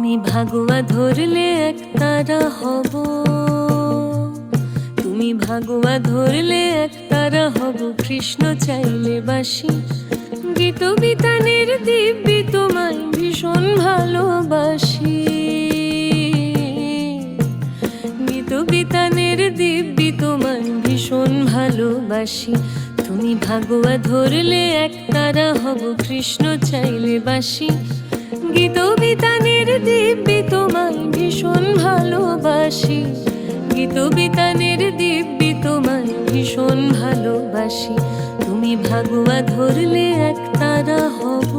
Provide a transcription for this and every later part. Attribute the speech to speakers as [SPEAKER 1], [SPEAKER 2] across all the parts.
[SPEAKER 1] তুমি ভাগুয়া ধরলে একতারা হব, তুমি ভাগুয়া ধরলে একতারা হব। কৃষ্ণ চাইলে বাসি, গীত বিতানের দিব্যি তোমায় ভীষণ ভালোবাসি। গীত বিতানের দিব্যি তোমায় ভীষণ ভালোবাসি। তুমি ভাগুয়া ধরলে একতারা হব, কৃষ্ণ চাইলে বাসি। গীত বিতানের দিব্যি তোমায় ভীষণ ভালোবাসি। গীত বিতানের দিব্যি তোমায় ভীষণ ভালোবাসি। তুমি ভাগুয়া ধরলে একতারা হব।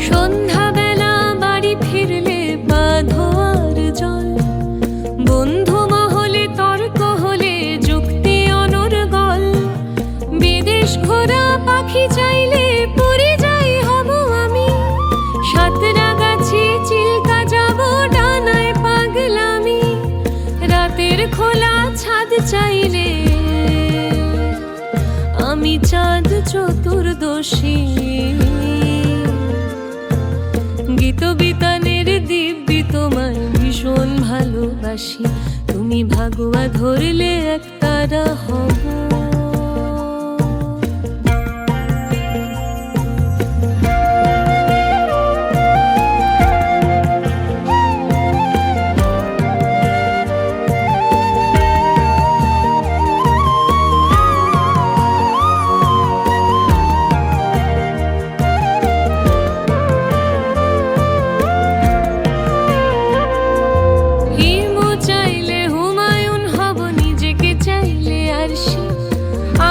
[SPEAKER 1] সন্ধ্যাবেলা বাড়ি ফিরলে বাঁধো আর জল, বন্ধু মহলে তর্ক হলে যুক্তি অনর্গল। বিদেশ ঘোরা পাখি চাইলে পরিযায়ী হব আমি, সাঁতরাগাছি চিল্কা যাব ডানায় পাগলামি। রাতের খোলা ছাদ চাইলে আমি চাঁদ চতুর্দশী। গীত বিতানের দিব্যি তোমায় ভীষণ ভালোবাসি। তুমি ভাগুয়া ধরলে একতারা হব।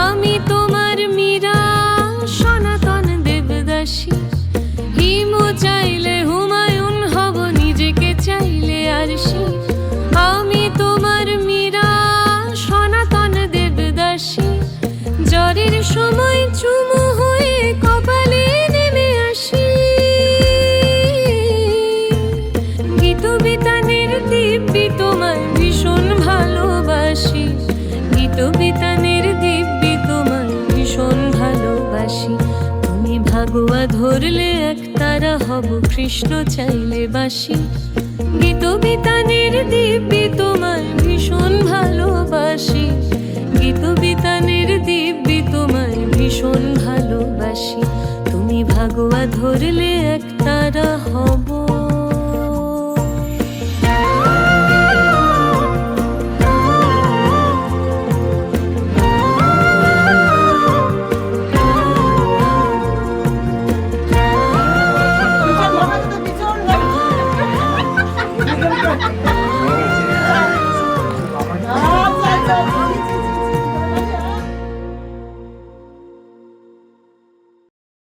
[SPEAKER 1] আমি তোমার মীরা সনাতন দেবদাসী। হিমু চাইলে হুমায়ুন হব, নিজেকে চাইলে আরশি। আমি তোমার মীরা সনাতন দেবদাসী। জ্বরের সময় চুমু হয়ে কপালে নেমে আসি। গীত বিতানের দিব্যি তোমায় ভীষণ ভালোবাসি। গীত বিতানের দিব্যি তোমায় ভীষণ ভালোবাসি। তুমি ভাগুয়া ধরলে একতারা হব, কৃষ্ণ চাইলে বাসি। গীত বিতানের দিব্যি তোমায় ভীষণ ভালোবাসি। গীত বিতানের দিব্যি তোমায় ভীষণ ভালোবাসি। তুমি ভাগুয়া ধরলে একতারা হব।